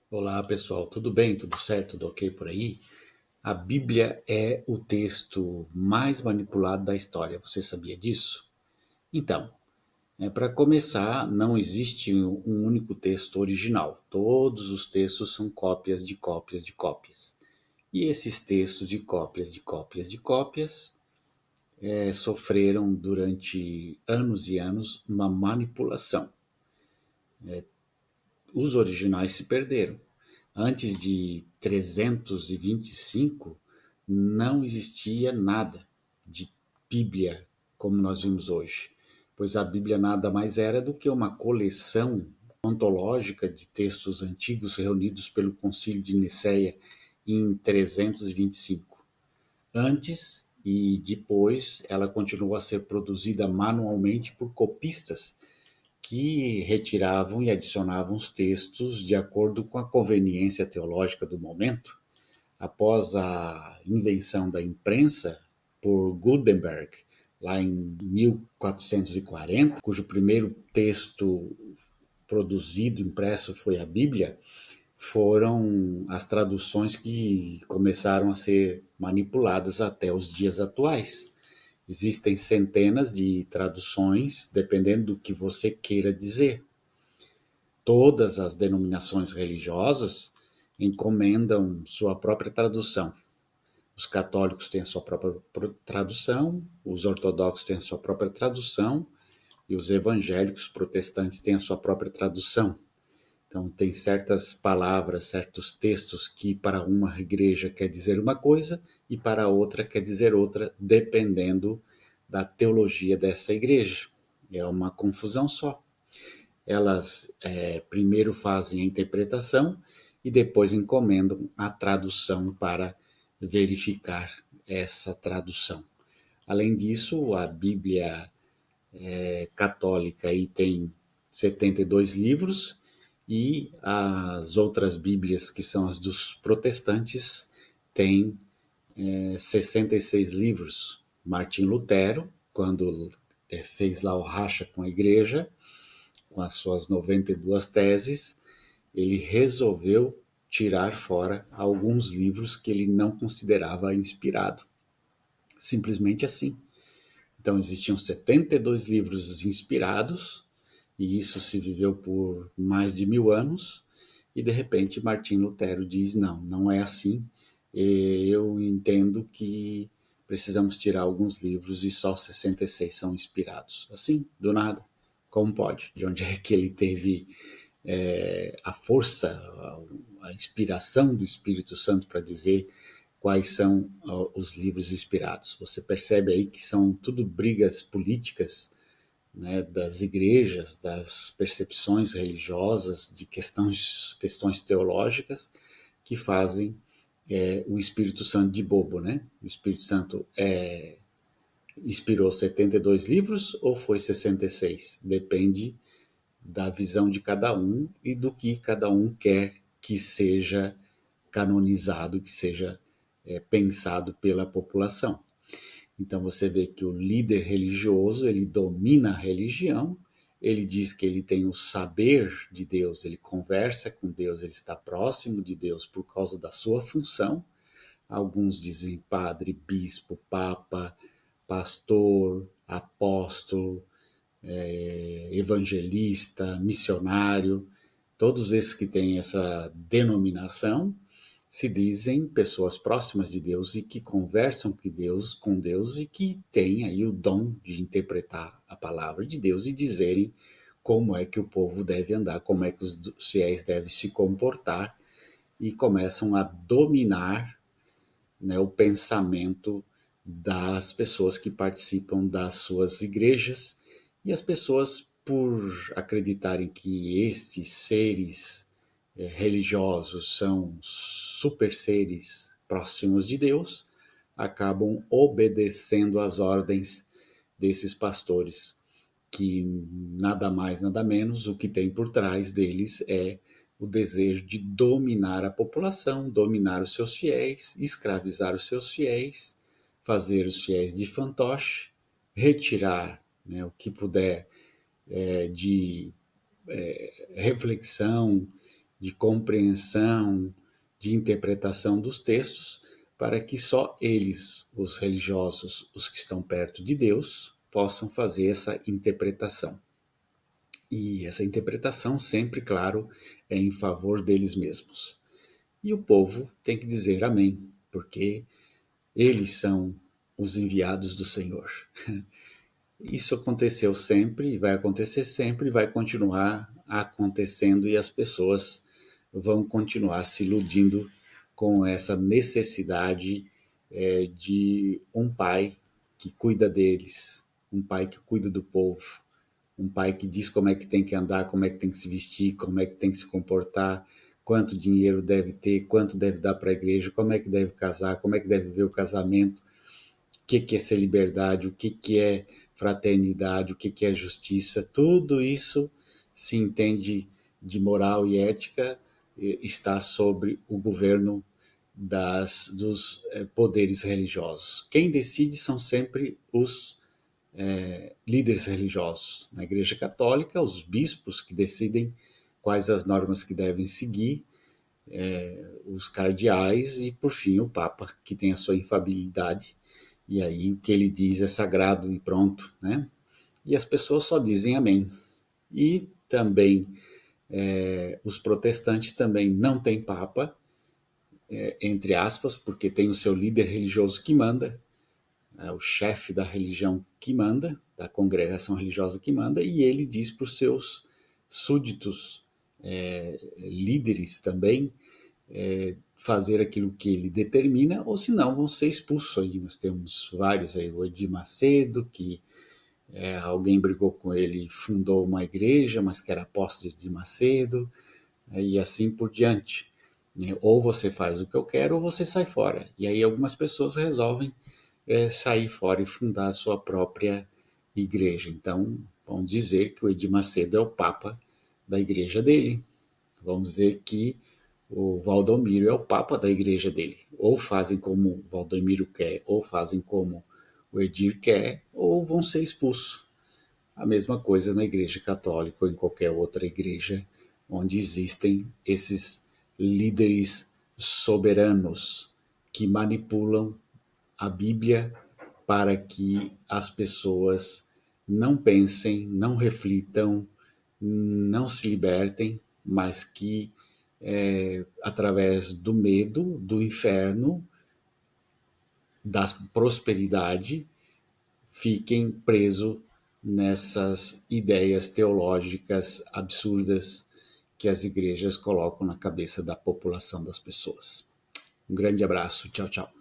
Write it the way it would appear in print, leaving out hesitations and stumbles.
Olá pessoal, tudo bem? Tudo certo? Tudo ok por aí? A Bíblia é o texto mais manipulado da história, você sabia disso? Então, para começar, não existe um único texto original. Todos os textos são cópias de cópias de cópias. E esses textos de cópias de cópias de cópias sofreram durante anos e anos uma manipulação. Os originais se perderam. Antes de 325, não existia nada de Bíblia como nós vimos hoje, pois a Bíblia nada mais era do que uma coleção ontológica de textos antigos reunidos pelo Concílio de Nicéia em 325. Antes e depois, ela continuou a ser produzida manualmente por copistas que retiravam e adicionavam os textos de acordo com a conveniência teológica do momento. Após a invenção da imprensa por Gutenberg, lá em 1440, cujo primeiro texto produzido, impresso, foi a Bíblia, foram as traduções que começaram a ser manipuladas até os dias atuais. Existem centenas de traduções, dependendo do que você queira dizer. Todas as denominações religiosas encomendam sua própria tradução. Os católicos têm a sua própria tradução, os ortodoxos têm a sua própria tradução e os evangélicos protestantes têm a sua própria tradução. Então, tem certas palavras, certos textos que para uma igreja quer dizer uma coisa e para outra quer dizer outra, dependendo da teologia dessa igreja. É uma confusão só. Elas primeiro fazem a interpretação e depois encomendam a tradução para verificar essa tradução. Além disso, a Bíblia católica aí tem 72 livros e as outras Bíblias, que são as dos protestantes, têm 66 livros. Martim Lutero, quando fez lá o racha com a igreja, com as suas 92 teses, ele resolveu tirar fora alguns livros que ele não considerava inspirado. Simplesmente assim. Então existiam 72 livros inspirados, e isso se viveu por mais de 1000 anos, e de repente Martim Lutero diz, não, não é assim, eu entendo que precisamos tirar alguns livros e só 66 são inspirados. Assim, do nada, como pode? De onde é que ele teve a força, a inspiração do Espírito Santo para dizer quais são os livros inspirados? Você percebe aí que são tudo brigas políticas, né, das igrejas, das percepções religiosas, de questões teológicas que fazem o Espírito Santo de bobo, né? O Espírito Santo inspirou 72 livros ou foi 66? Depende da visão de cada um e do que cada um quer que seja canonizado, que seja pensado pela população. Então você vê que o líder religioso, ele domina a religião, ele diz que ele tem o saber de Deus, ele conversa com Deus, ele está próximo de Deus por causa da sua função. Alguns dizem padre, bispo, papa, pastor, apóstolo, evangelista, missionário, todos esses que têm essa denominação se dizem pessoas próximas de Deus e que conversam com Deus e que têm aí o dom de interpretar a palavra de Deus e dizerem como é que o povo deve andar, como é que os fiéis devem se comportar, e começam a dominar, né, o pensamento das pessoas que participam das suas igrejas, e as pessoas, por acreditarem que estes seres religiosos são super seres próximos de Deus, acabam obedecendo às ordens desses pastores, que nada mais, nada menos, o que tem por trás deles é o desejo de dominar a população, dominar os seus fiéis, escravizar os seus fiéis, fazer os fiéis de fantoche, retirar, né, o que puder de reflexão de compreensão, de interpretação dos textos, para que só eles, os religiosos, os que estão perto de Deus, possam fazer essa interpretação. E essa interpretação sempre, claro, é em favor deles mesmos. E o povo tem que dizer amém, porque eles são os enviados do Senhor. Isso aconteceu sempre, vai acontecer sempre, vai continuar acontecendo e as pessoas vão continuar se iludindo com essa necessidade de um pai que cuida deles, um pai que cuida do povo, um pai que diz como é que tem que andar, como é que tem que se vestir, como é que tem que se comportar, quanto dinheiro deve ter, quanto deve dar para a igreja, como é que deve casar, como é que deve ver o casamento, que é ser liberdade, o que é fraternidade, o que é justiça, tudo isso se entende de moral e ética, está sobre o governo dos poderes religiosos. Quem decide são sempre os líderes religiosos. Na Igreja Católica, os bispos que decidem quais as normas que devem seguir, os cardeais e, por fim, o Papa, que tem a sua infabilidade. E aí o que ele diz é sagrado e pronto, né? E as pessoas só dizem amém. E também os protestantes também não têm Papa, entre aspas, porque tem o seu líder religioso que manda, o chefe da religião que manda, da congregação religiosa que manda, e ele diz para os seus súditos, líderes também, fazer aquilo que ele determina, ou senão vão ser expulsos. Aí nós temos vários aí, o Edir Macedo, que alguém brigou com ele e fundou uma igreja, mas que era apóstolo de Macedo, e assim por diante. Ou você faz o que eu quero, ou você sai fora. E aí algumas pessoas resolvem sair fora e fundar a sua própria igreja. Então, vamos dizer que o Edir Macedo é o papa da igreja dele. Vamos dizer que o Valdomiro é o papa da igreja dele. Ou fazem como o Valdomiro quer, ou fazem como o Edir quer, ou vão ser expulsos. A mesma coisa na igreja católica ou em qualquer outra igreja onde existem esses líderes soberanos que manipulam a Bíblia para que as pessoas não pensem, não reflitam, não se libertem, mas que através do medo, do inferno, da prosperidade, fiquem presos nessas ideias teológicas absurdas que as igrejas colocam na cabeça da população das pessoas. Um grande abraço, tchau, tchau.